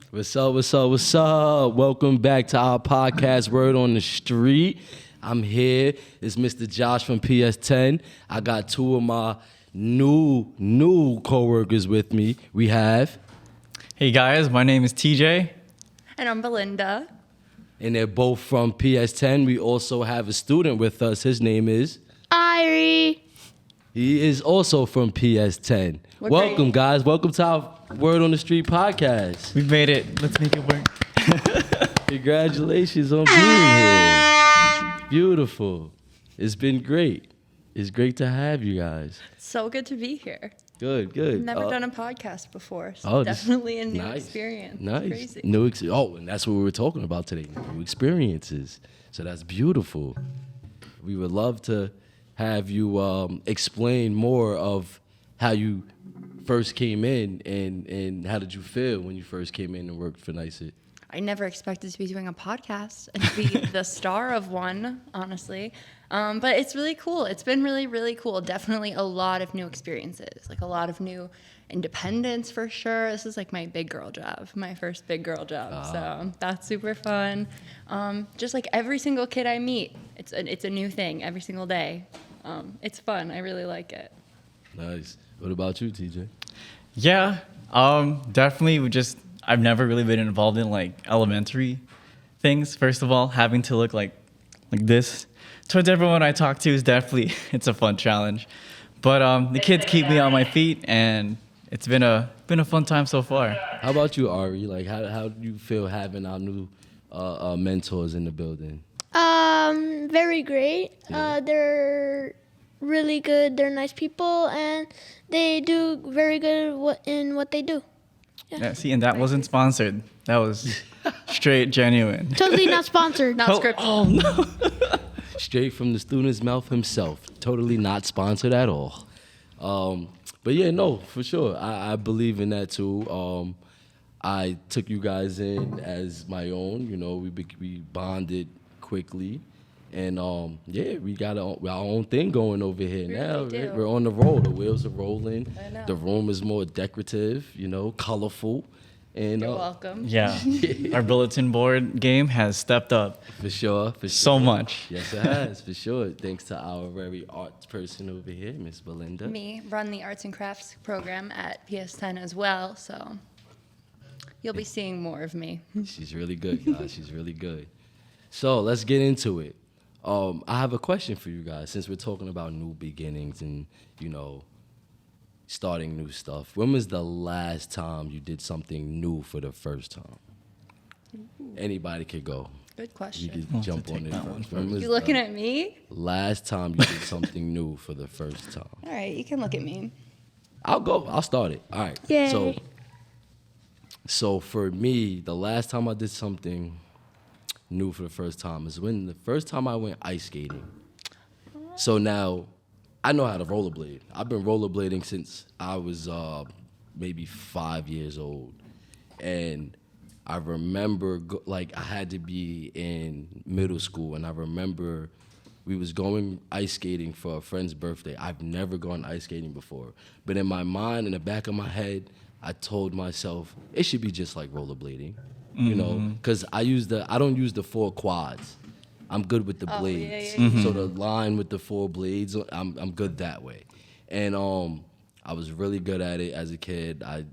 What's up, what's up, what's up? Welcome back to our podcast, Word on the Street. I'm here. It's Mr. Josh from PS10. I got two of my new co-workers with me. We have... Hey guys, my name is TJ. And I'm Belinda. And they're both from PS10. We also have a student with us. His name is... Irie. He is also from PS10. Welcome, guys. Welcome to our Word on the Street podcast. We've made it. Let's make it work. Congratulations on being here. Beautiful. It's been great. It's great to have you guys. So good to be here. Good. Never done a podcast before, so definitely a new experience. Nice. Crazy. And that's what we were talking about today, new experiences. So that's beautiful. We would love to have you explain more of how you first came in and how did you feel when you first came in and worked for NYCID? I never expected to be doing a podcast and to be the star of one, honestly. But it's really cool. It's been really, really cool. Definitely a lot of new experiences, like a lot of new independence for sure. This is like my big girl job, my first big girl job. So that's super fun. Just like every single kid I meet, it's a new thing every single day. It's fun. I really like it. Nice. What about you, TJ? Yeah, definitely. I've never really been involved in like elementary things. First of all, having to look like this towards everyone I talk to is definitely it's a fun challenge. But the kids keep me on my feet, and it's been a fun time so far. How about you, Ari? Like, how do you feel having our new mentors in the building? Very great. They're really good. They're nice people, and they do very good in what they do. Yeah, see, and that wasn't sponsored. That was straight genuine. Totally not sponsored. Not scripted. Oh no. Straight from the student's mouth himself. Totally not sponsored at all. But yeah, no, for sure. I believe in that too. I took you guys in as my own. You know, we bonded quickly. And we got our own thing going over here now. Really Right? We're on the roll. The wheels are rolling. I know. The room is more decorative, colorful. And You're welcome. Yeah, our bulletin board game has stepped up For sure. so much. Yes, it has, for sure. Thanks to our very arts person over here, Miss Belinda. Me run the arts and crafts program at PS10 as well, so you'll be seeing more of me. She's really good, guys. She's really good. So let's get into it. I have a question for you guys, since we're talking about new beginnings and, starting new stuff. When was the last time you did something new for the first time? Anybody could go. Good You question. can jump on it first. When was You looking the at me? last time you did something new for the first time? All right, you can look at me. I'll go. I'll start it. All right. Yay. So for me, the last time I did something new for the first time is when the first time I went ice skating. So now I know how to rollerblade. I've been rollerblading since I was maybe 5 years old. And I remember I had to be in middle school, and I remember we was going ice skating for a friend's birthday. I've never gone ice skating before. But in my mind, in the back of my head, I told myself it should be just like rollerblading. Because I don't use the 4 quads. I'm good with the blades. So the line with the 4 blades, I'm good that way. And I was really good at it as a kid. I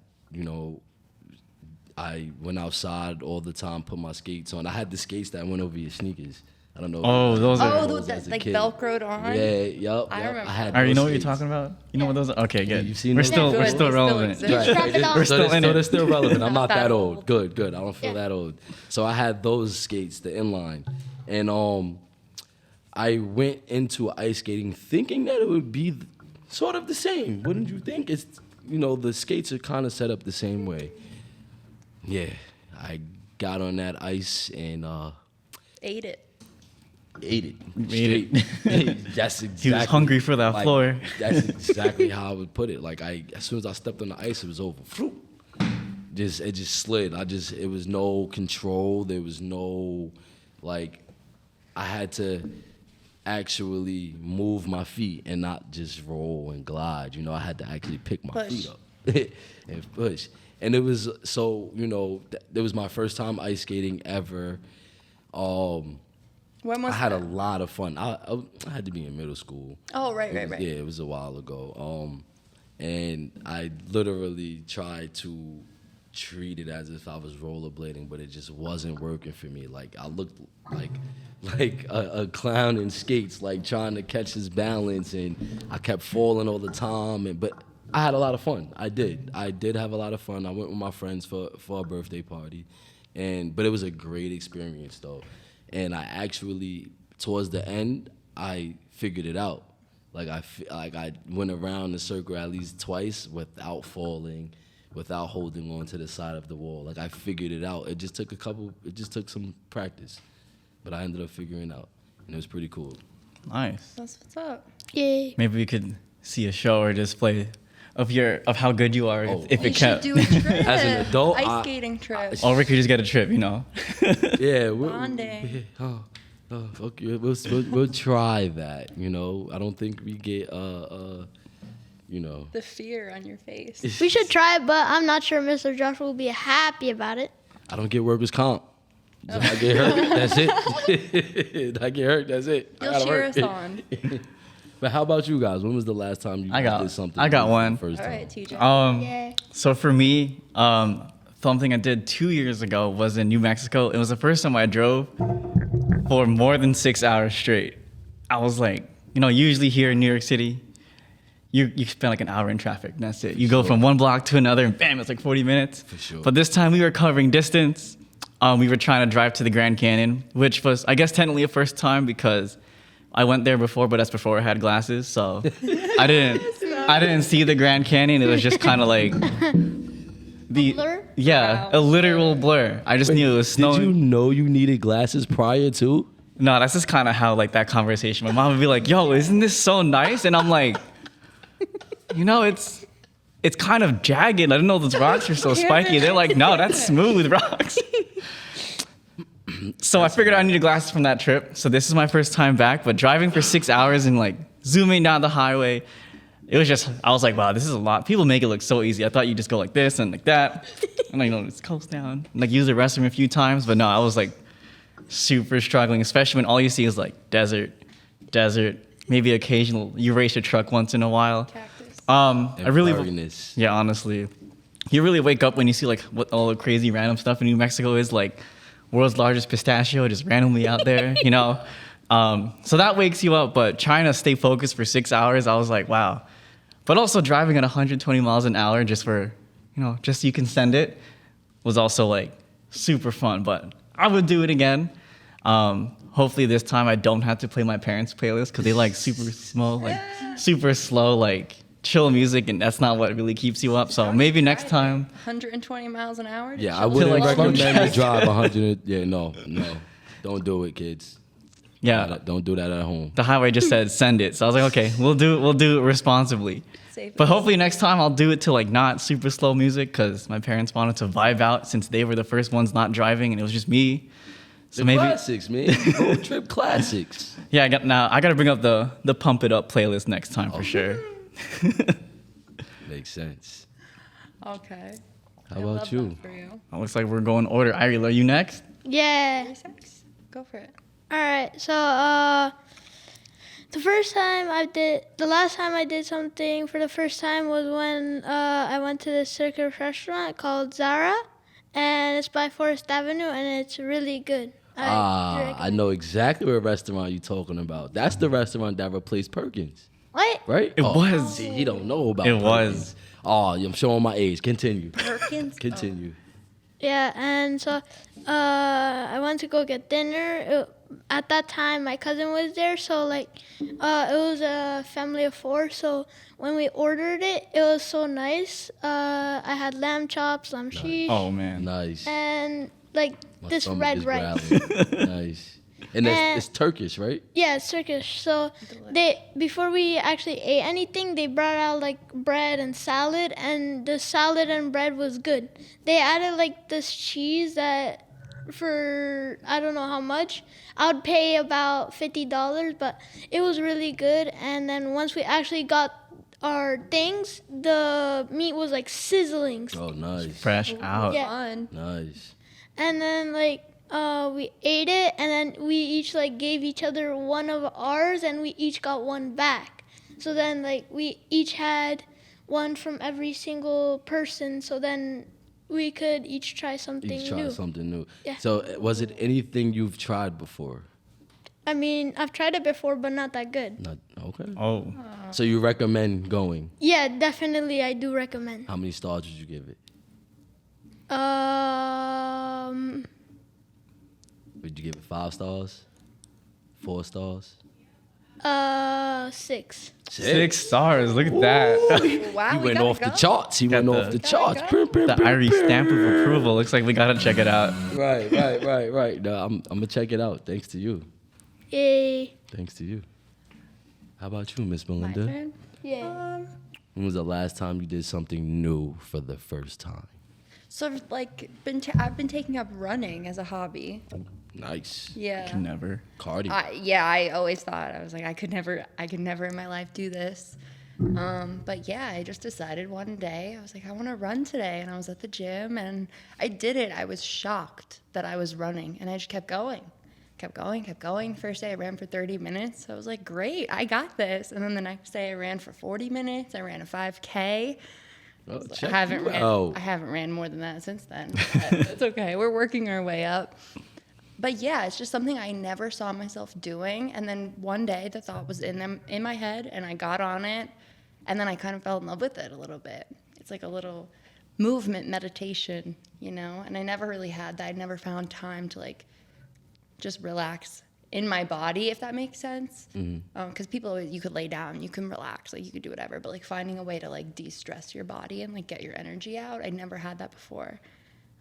went outside all the time, put my skates on. I had the skates that went over your sneakers. I don't know. Oh, those are- Oh, that's like Velcroed on? Yep. I remember. I had All right, you those know what you're skates. talking about? You know what those are? Okay, good. You've seen we're those? still Yeah, we're good. still They still relevant. exist. Right. Strap it on. We're still in it. They're still relevant. I'm not that old. old. Good. I don't feel that old. So I had those skates, the inline. And I went into ice skating thinking that it would be sort of the same. Wouldn't you think? It's the skates are kind of set up the same way. Yeah. I got on that ice and Ate it. ate it. Ate Straight. That's exactly. He was hungry for that floor. That's exactly how I would put it. Like as soon as I stepped on the ice, it was over. It just slid. It was no control. There was no, I had to actually move my feet and not just roll and glide. I had to actually pick my Push. feet up. and push. And it was so, it was my first time ice skating ever. When was I had a that? lot of fun. I had to be in middle school. Oh, right. Yeah, it was a while ago. And I literally tried to treat it as if I was rollerblading, but it just wasn't working for me. Like I looked like a clown in skates, like trying to catch his balance, and I kept falling all the time. But I had a lot of fun. I did have a lot of fun. I went with my friends for a birthday party, but it was a great experience though. And I actually, towards the end, I figured it out. Like I went around the circle at least twice without falling, without holding on to the side of the wall. Like I figured it out. It just took some practice, but I ended up figuring it out, and it was pretty cool. Nice. That's what's up. Yay. Maybe we could see a show or display of how good you are if We it should kept. do a trip. As an adult, ice skating trip. Or we could just get a trip, Yeah, Bonding. Okay, we'll try that. I don't think we get The fear on your face. We should try it, but I'm not sure Mr. Josh will be happy about it. I don't get workers' comp. If I get hurt, that's it. If I get hurt, that's it. I You'll gotta cheer work. us on. But how about you guys? When was the last time you did something? I got for the one. First All time? right, TJ. Yay. So for me, something I did 2 years ago was in New Mexico. It was the first time I drove for more than 6 hours straight. I was like, usually here in New York City, you spend like an hour in traffic, and that's it. You go from one block to another, and bam, it's like 40 minutes. For sure. But this time we were covering distance. We were trying to drive to the Grand Canyon, which was, I guess, technically a first time because I went there before, but that's before I had glasses, so I didn't see the Grand Canyon. It was just kind of like Blur? yeah, Wow. a literal blur. I just knew it was snowing. Did you know you needed glasses prior to? No, that's just kind of how like that conversation. My mom would be like, "Yo, isn't this so nice?" And I'm like, it's kind of jagged. I didn't know those rocks are so spiky. They're like, "No, that's smooth rocks." So I figured I needed glasses from that trip. So this is my first time back, but driving for 6 hours and like zooming down the highway, I was like, wow, this is a lot. People make it look so easy. I thought you just go like this and like that, and just coast down, and like use the restroom a few times. But no, I was like super struggling, especially when all you see is like desert, maybe occasional. You race your truck once in a while. Cactus. I really, Blurriness. yeah, honestly, you really wake up when you see like what all the crazy random stuff in New Mexico is, like world's largest pistachio just randomly out there, So that wakes you up, but trying to stay focused for 6 hours, I was like, wow. But also driving at 120 miles an hour just for, just so you can send it was also like super fun, but I would do it again. Hopefully this time I don't have to play my parents' playlist because they like super slow, like chill music, and that's not what really keeps you up. So maybe next time. 120 miles an hour? Yeah, I wouldn't like recommend slow you drive 100. Yeah, no. Don't do it, kids. Yeah, Don't do that at home. the highway just said send it. So I was like, okay, we'll do it responsibly. Safe. But hopefully next time I'll do it to like not super slow music because my parents wanted to vibe out since they were the first ones not driving and it was just me. So The maybe classics, man. Road trip classics. I got to bring up the Pump It Up playlist next time for sure. Makes sense. Okay. How I about love you? that for you. It looks like we're going order. Irila, are you next? Yeah. 36. Go for it. All right. So, the last time I did something for the first time was when I went to this circus restaurant called Zara, and it's by Forest Avenue, and it's really good. I know exactly what restaurant you're talking about. That's the restaurant that replaced Perkins, What? right? It was. See, he don't know about It Perkins. was. Oh, I'm showing my age. Continue. Perkins. Continue. Yeah, and so I went to go get dinner. At that time, my cousin was there, so it was a family of four. So when we ordered it, it was so nice. I had lamb chops, lamb sheesh, Oh man. Nice. and My this stomach red is rice. growling. Nice. And it's Turkish, right? Yeah, it's Turkish. So before we actually ate anything, they brought out bread and salad, and the salad and bread was good. They added this cheese that for I don't know how much. I would pay about $50, but it was really good. And then once we actually got our things, the meat was like sizzling. Oh, nice. Fresh out. Yeah. Fun. Nice. And then like we ate it, and then we each like gave each other one of ours, and we each got one back. So then like we each had one from every single person. So then we could each try something Each try new. something new. Yeah. So was it anything you've tried before? I mean, I've tried it before, but not that good. Not okay. Oh, So you recommend going? Yeah, definitely, I do recommend. How many stars would you give it? Would you give it 5 stars? 4 stars? 6. 6 stars. Look at that. Wow, He we went gotta off the go. charts. He Got went the- off the Gotta charts. go. The Irish stamp of approval. Looks like we gotta check it out. Right. No, I'm gonna check it out. Thanks to you. Yay. Thanks to you. How about you, Miss My Melinda? turn? Yeah. When was the last time you did something new for the first time? So I've like I've been taking up running as a hobby. Nice. Yeah. Can never. Cardi. I always thought I was like I could never in my life do this. But yeah, I just decided one day I was like I want to run today, and I was at the gym and I did it. I was shocked that I was running, and I just kept going. First day I ran for 30 minutes. I was like, great, I got this. And then the next day I ran for 40 minutes. I ran a 5K. Oh, I check haven't you ran. out. I haven't ran more than that since then. But it's okay. We're working our way up. But yeah, it's just something I never saw myself doing. And then one day the thought was in my head, and I got on it, and then I kind of fell in love with it a little bit. It's like a little movement meditation, you know. And I never really had that. I never found time to like just relax in my body, if that makes sense. Because people always, you could lay down, you can relax, like you could do whatever, but like finding a way to like de-stress your body and like get your energy out, I never had that before.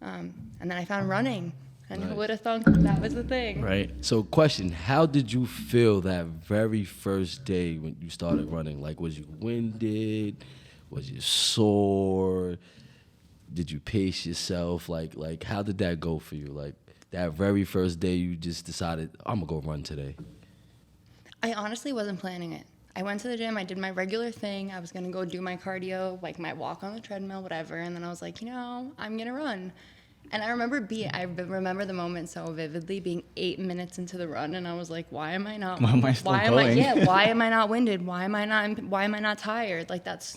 And then I found running, and who Nice. would have thunk that was the thing? Right. So, question: how did you feel that very first day when you started running? Like, was you winded? Was you sore? Did you pace yourself? Like, how did that go for you? Like, that very first day, you just decided, I'm gonna go run today. I honestly wasn't planning it. I went to the gym, I did my regular thing, I was gonna go do my cardio, like my walk on the treadmill, whatever, and then I was like, you know, I'm gonna run. And I remember the moment so vividly, being 8 minutes into the run, and I was like, why am I not? Why am I still going? Why am I not winded? Why am I not tired? Like that's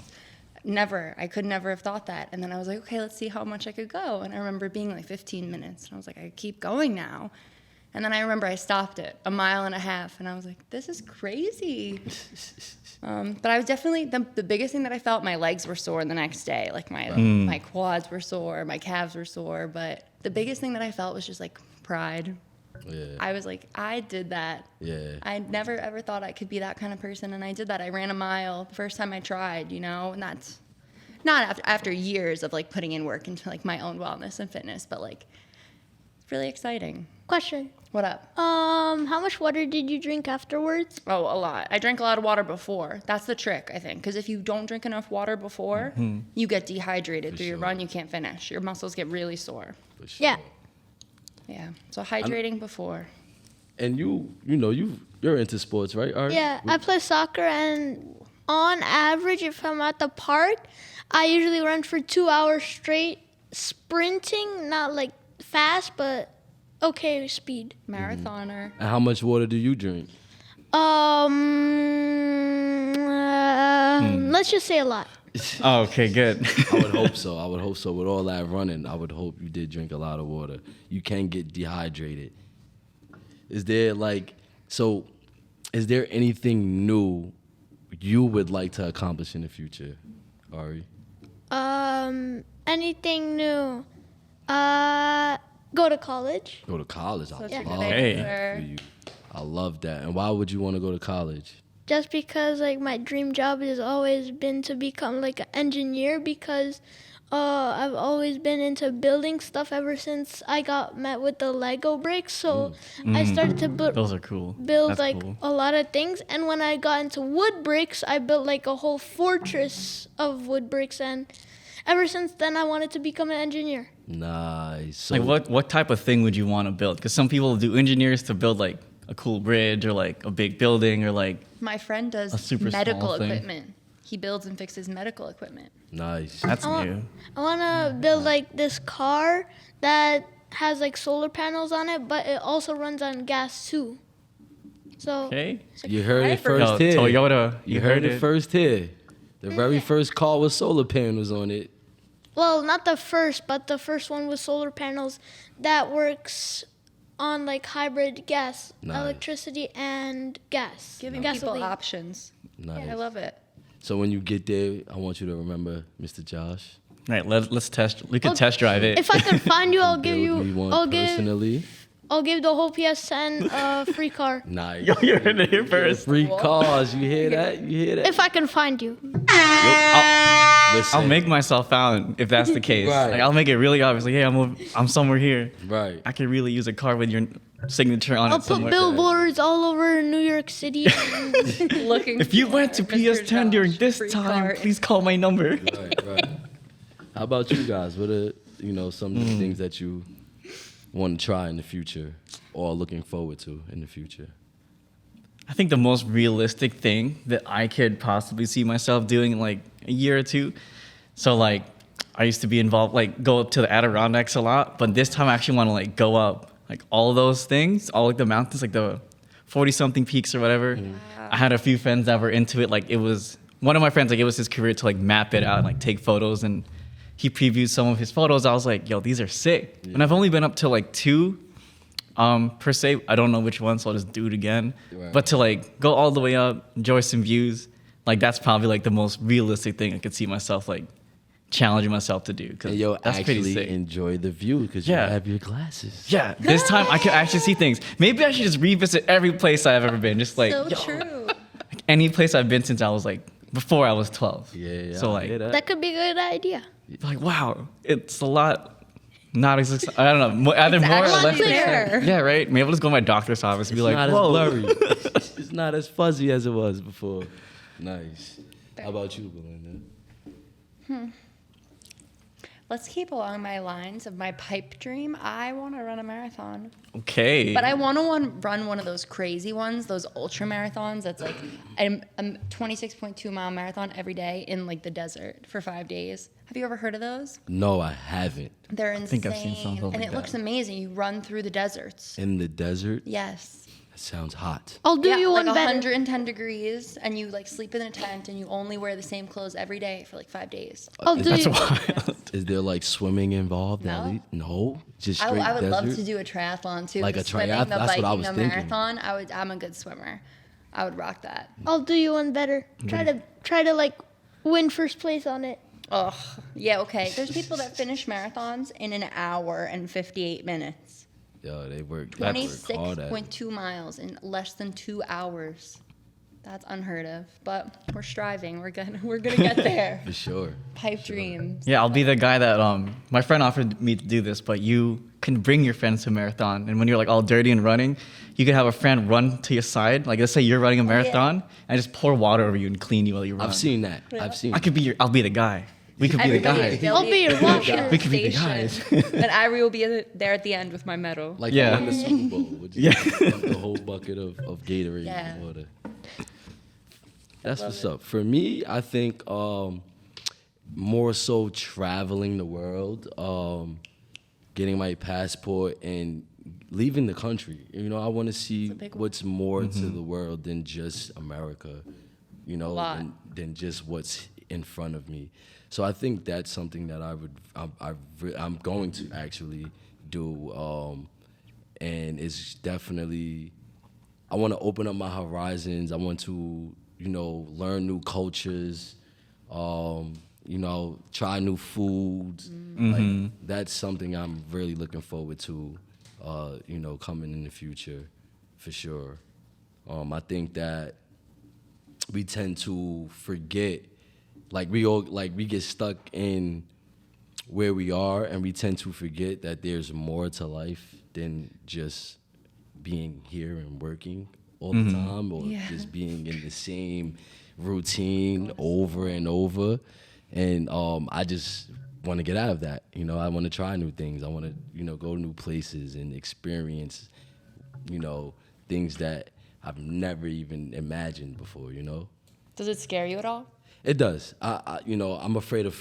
I could never have thought that. And then I was like, okay, let's see how much I could go. And I remember being like 15 minutes, and I was like, I keep going now. And then I remember I stopped at 1.5 miles, and I was like, this is crazy. But I was definitely, the biggest thing that I felt, my legs were sore the next day. Like my quads were sore, my calves were sore. But the biggest thing that I felt was just like pride. Yeah. I was like, I did that. Yeah. I never ever thought I could be that kind of person, and I did that. I ran 1 mile the first time I tried, you know, and that's not after years of like putting in work into like my own wellness and fitness, but like it's really exciting. Question. What up? How much water did you drink afterwards? Oh, a lot. I drank a lot of water before. That's the trick, I think, because if you don't drink enough water before, you get dehydrated through your sure. run. You can't finish. Your muscles get really sore. For sure. Yeah. Yeah. So hydrating before. And you're into sports, right? Ari? Yeah, I play soccer, and on average, if I'm at the park, I usually run for 2 hours straight, sprinting, not like fast, but okay speed. Marathoner. And how much water do you drink? Let's just say a lot. Oh, okay, good. I would hope so. With all that running, I would hope you did drink a lot of water. You can get dehydrated. Is there anything new you would like to accomplish in the future, Ari? Anything new? Go to college. Go to college. I Such love a good that Hey. for you. I love that. And why would you want to go to college? Just because like my dream job has always been to become like an engineer, because I've always been into building stuff ever since I got met with the Lego bricks. So I started to Those are cool. build That's like cool. a lot of things, and when I got into wood bricks, I built like a whole fortress of wood bricks, and ever since then I wanted to become an engineer. Nice. So, Like what type of thing would you want to build? Because some people do engineers to build like a cool bridge or like a big building or like My friend A does super medical small thing. equipment. He builds and fixes medical equipment. Nice. That's I want- new. I want to build like this car that has like solar panels on it, but it also runs on gas too. So Okay. You heard it Hyper. first Yo, here. Toyota, You heard it first here. The very first car with solar panels on it. well, not the first, but the first one with solar panels that works on like hybrid gas, Nice. electricity and gas. Giving gasoline. people options. Nice. I love it. So when you get there, I want you to remember Mr. Josh. Right. Let's test. We could Oh, test drive it. If I could find you, I'll give Build me you. one I'll give. personally. I'll give the whole PS10 a free car Nice. Yo, you're in here first. Free cars. You hear that? You hear that? if I can find you. Listen. I'll make myself found if that's the case. Right. Like I'll make it really obvious. Like, hey, I'm somewhere here. Right. I could really use a car with your signature on I'll it put somewhere. billboards all over New York City. Looking. If you went to for Mr. PS10 during Josh, this free time, car. please call my number. Right. How about you guys? What are some of the things that you want to try in the future or looking forward to in the future? I think the most realistic thing that I could possibly see myself doing in like a year or two. So like I used to be involved, like go up to the Adirondacks a lot, but this time I actually want to like go up like all those things, all like the mountains, like the 40 something peaks or whatever. I had a few friends that were into it. Like it was one of my friends, like it was his career to like map it out and like take photos, and he previewed some of his photos. I was like, yo, these are sick. And I've only been up to like 2 per se. I don't know which one, so I'll just do it again. Right. But to like go all the way up, enjoy some views, like that's probably like the most realistic thing I could see myself like challenging myself to do. Cause And you'll that's pretty actually sick. enjoy the view because Yeah. you have your glasses. Yeah, this time I could actually see things. Maybe I should just revisit every place I've ever been. Just like So yo, true. any place I've been since I was like before I was 12. Yeah. So I like hear that. That could be a good idea. like wow, it's a lot. Not as I don't know, either It's more or less. actually there. Yeah, right. Maybe I'll just go to my doctor's office and be It's like, not whoa. as blurry. It's not as fuzzy as it was before. Nice. How about you, Belinda? Let's keep along my lines of my pipe dream. I want to run a marathon. Okay. But I want to run one of those crazy ones, those ultra marathons that's like a 26.2 mile marathon every day in like the desert for 5 days. Have you ever heard of those? No, I haven't. They're insane. think I've seen something and like it looks that. amazing. You run through the deserts. In the desert? Yes. That sounds hot. I'll do you like one better. 110 degrees, and you like sleep in a tent, and you only wear the same clothes every day for like 5 days. I'll do That's you. wild. Is there like swimming involved? At No. least? No? Just I, straight I would desert? love to do a triathlon too. Like the a swimming, triathlon? the That's what I biking, was the thinking. marathon. I'm a good swimmer. I would rock that. I'll do you one better. Try to like win first place on it. Oh, yeah, okay. There's people that finish marathons in an hour and 58 minutes. Yo, they work hard at it. 26.2 miles in less than 2 hours. That's unheard of, but we're striving. We're gonna get there. For sure. Pipe dreams. Yeah, I'll be the guy that my friend offered me to do this, but you can bring your friends to a marathon, and when you're like all dirty and running, you can have a friend run to your side. Like let's say you're running a marathon, and just pour water over you and clean you while you run. I've seen that. I've seen I'll be the guy. We could be the guys. they'll I'll be your washer. We could be the guys. station, and Ivory will be there at the end with my medal. Like Yeah. in the Super Bowl. Which Yeah. Dump the whole bucket of Gatorade Yeah. and water. That's what's up. For me, I think more so traveling the world, getting my passport and leaving the country. You know, I want to see big one. what's more to the world than just America, you know, lot. than just what's in front of me. So I think that's something that I'm going to actually do, and it's definitely I want to open up my horizons. I want to, you know, learn new cultures, you know, try new foods. Like that's something I'm really looking forward to, you know, coming in the future, for sure. I think that we tend to forget, like we get stuck in where we are, and we tend to forget that there's more to life than just being here and working all the time, or Yeah. just being in the same routine over and over. And I just want to get out of that. You know, I want to try new things. I want to, you know, go to new places and experience, you know, things that I've never even imagined before, you know? Does it scare you at all? It does. I'm afraid of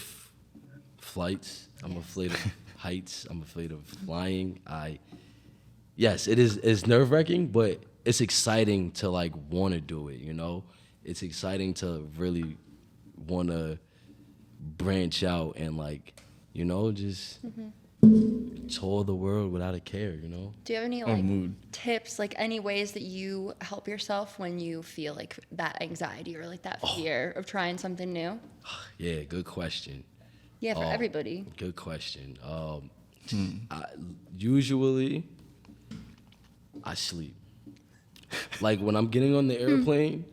flights. I'm afraid of heights. I'm afraid of flying. Yes, it is. It's nerve wracking, but it's exciting to like want to do it. It's exciting to really want to branch out and like, just tour the world without a care. Do you have any mood. tips, like any ways that you help yourself when you feel like that anxiety or like that fear of trying something new? Yeah, good question. Yeah, for everybody. Good question. Usually, I sleep. Like when I'm getting on the airplane,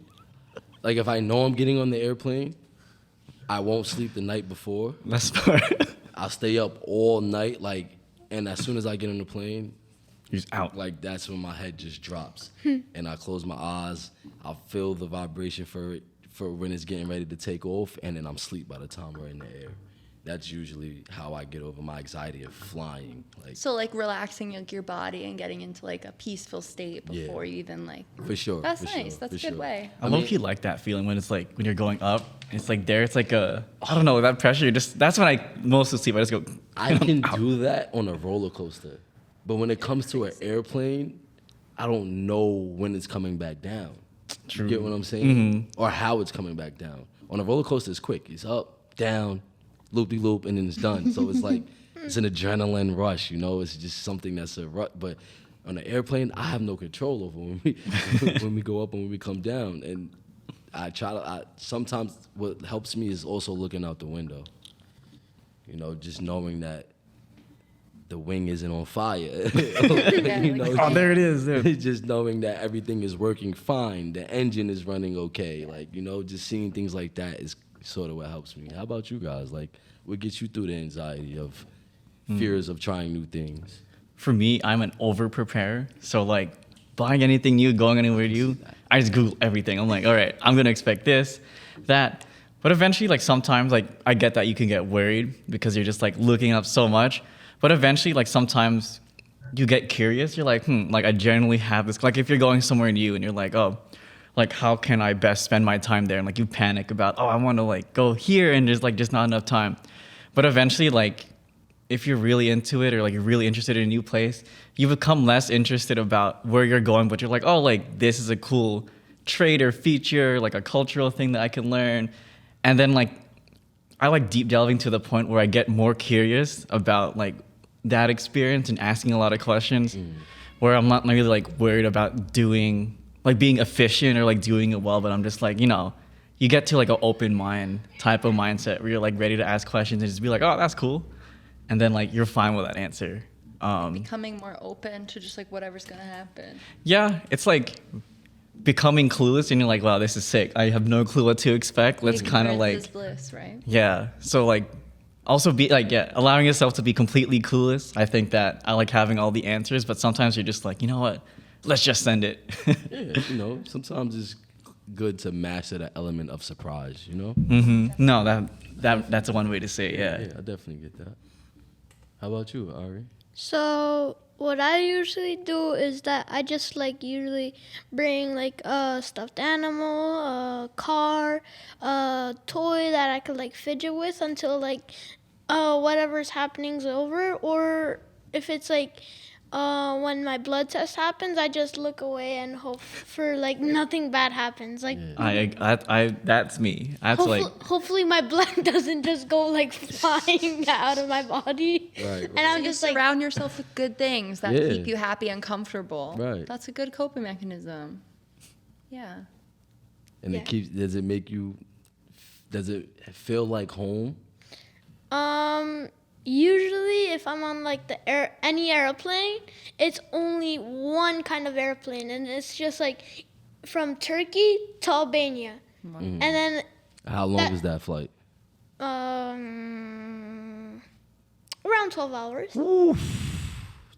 like if I know I'm getting on the airplane, I won't sleep the night before. That's part. I'll stay up all night, and as soon as I get on the plane, You're just out. like that's when my head just drops, and I close my eyes. I'll feel the vibration for when it's getting ready to take off, and then I'm asleep by the time we're in the air. That's usually how I get over my anxiety of flying. So like relaxing like your body and getting into like a peaceful state before you even like. For sure. That's for nice. Sure, That's for a good sure. way. I low-key like that feeling when it's like when you're going up. It's like there. It's like I don't know, that pressure. That's when I mostly sleep. I just go. I can do that on a roller coaster, but when it comes to an airplane, I don't know when it's coming back down. True. You get what I'm saying? Or how it's coming back down. On a roller coaster, it's quick. It's up, down, loop-de-loop, and then it's done. So it's like, it's an adrenaline rush, It's just something that's a rush. But on an airplane, I have no control over when we go up and when we come down. And sometimes what helps me is also looking out the window. Just knowing that the wing isn't on fire. Oh, there it is. There. Just knowing that everything is working fine, the engine is running okay. Just seeing things like that is sort of what helps me. How about you guys? Like, what gets you through the anxiety of fears of trying new things? For me, I'm an over-preparer. So like buying anything new, going anywhere new, I just Google everything. I'm like, all right, I'm gonna expect this, that. But eventually, like sometimes, like I get that you can get worried because you're just like looking up so much. But eventually, like sometimes you get curious. You're like, like I genuinely have this. Like if you're going somewhere new and you're like, oh, like how can I best spend my time there? And like you panic about, I want to like go here and there's like just not enough time. But eventually, like if you're really into it or like you're really interested in a new place, you become less interested about where you're going. But you're like, oh, like this is a cool trait or feature, like a cultural thing that I can learn. And then like I like deep delving to the point where I get more curious about like that experience and asking a lot of questions where I'm not really like worried about being efficient or like doing it well, but I'm just like, you get to like an open mind type of mindset where you're like ready to ask questions and just be like, oh, that's cool. And then like you're fine with that answer. Becoming more open to just like whatever's gonna happen. Yeah, it's like becoming clueless and you're like, wow, this is sick. I have no clue what to expect. Let's kind of Ignorance like, is bliss, right? yeah. So like also be like, allowing yourself to be completely clueless. I think that I like having all the answers, but sometimes you're just like, you know what? Let's just send it. Yeah, sometimes it's good to master that element of surprise, No, that's one way to say it, Yeah, I definitely get that. How about you, Ari? So what I usually do is that I just like usually bring like a stuffed animal, a car, a toy that I could like fidget with until like whatever's happening's over. Or if it's like when my blood test happens, I just look away and hope for like nothing bad happens. Like I that's me. That's hopefully my blood doesn't just go like flying out of my body. Right. And I'm You just like, surround yourself with good things that Yeah. keep you happy and comfortable. Right. That's a good coping mechanism. Yeah. And Yeah. does it feel like home? usually if I'm on like any airplane, it's only one kind of airplane, and it's just like from Turkey to Albania, and then How long is that flight? around 12 hours.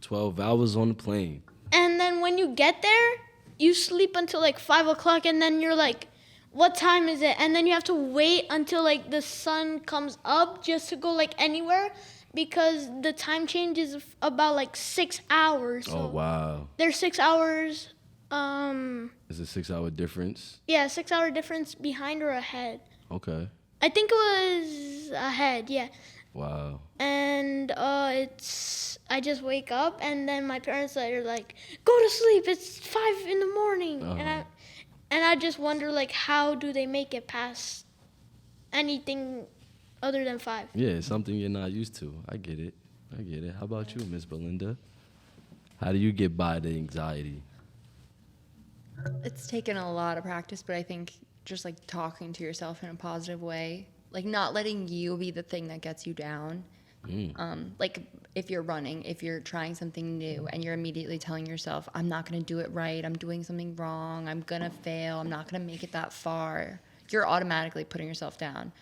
12 hours on the plane. And then when you get there, you sleep until like 5 o'clock, and then you're like, what time is it? And then you have to wait until like the sun comes up just to go like anywhere, because the time change is about like 6 hours. So Oh, wow. there's 6 hours. It's a 6 hour difference. Yeah, 6 hour difference behind or ahead. Okay. I think it was ahead, yeah. Wow. And I just wake up, and then my parents are like, "Go to sleep. It's 5 in the morning." And I just wonder, like, how do they make it past anything other than 5? Yeah, it's something you're not used to. I get it. How about you, Miss Belinda? How do you get by the anxiety? It's taken a lot of practice, but I think just like talking to yourself in a positive way, like not letting you be the thing that gets you down. Like if you're running, if you're trying something new and you're immediately telling yourself, I'm not going to do it right, I'm doing something wrong, I'm going to fail, I'm not going to make it that far, you're automatically putting yourself down.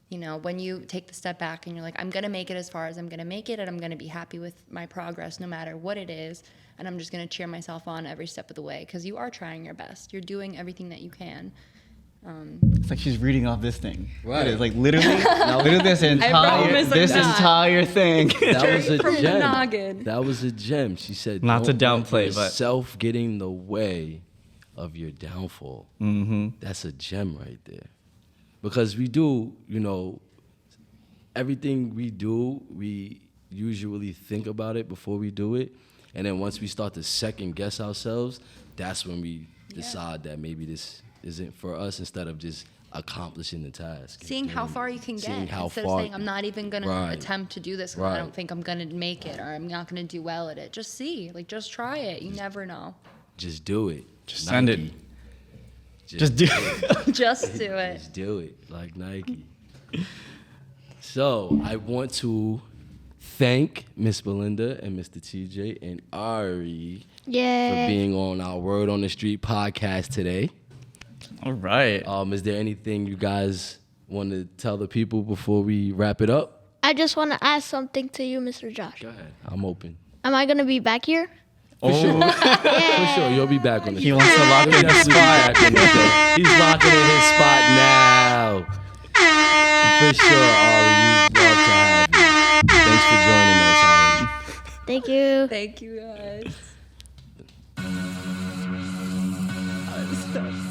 You know, when you take the step back and you're like, I'm going to make it as far as I'm going to make it, and I'm going to be happy with my progress no matter what it is, and I'm just going to cheer myself on every step of the way, because you are trying your best. You're doing everything that you can. It's like she's reading off this thing. Right. It is like literally this promise I'm not. entire thing. That was a From the gem. noggin. That was a gem. She said, Not to "Don't let downplay, but- yourself get in the way of your downfall." Mm-hmm. That's a gem right there. Because we do, you know, everything we do, we usually think about it before we do it. And then once we start to second guess ourselves, that's when we decide that maybe this isn't for us, instead of just accomplishing the task. Seeing how far you can Seeing get how instead far- of saying, I'm not even going to attempt to do this because Right. I don't think I'm going to make it, or I'm not going to do well at it. Just see. Like, just try it. You never know. Just do it. Just send it. Nike. Just do it. Just do it. Just do it, like Nike. So I want to thank Miss Belinda and Mr. TJ and Ari for Yeah. being on our Word on the Street podcast today. All right. Is there anything you guys want to tell the people before we wrap it up? I just want to ask something to you, Mr. Josh. Go ahead. I'm open. Am I going to be back here? For sure, you'll be back on the He show. wants to lock in his spot. He's locking in his spot now. For sure, Ari, we'd love to have you. Thanks for joining us, Ari. Thank you. Thank you, guys. I'm so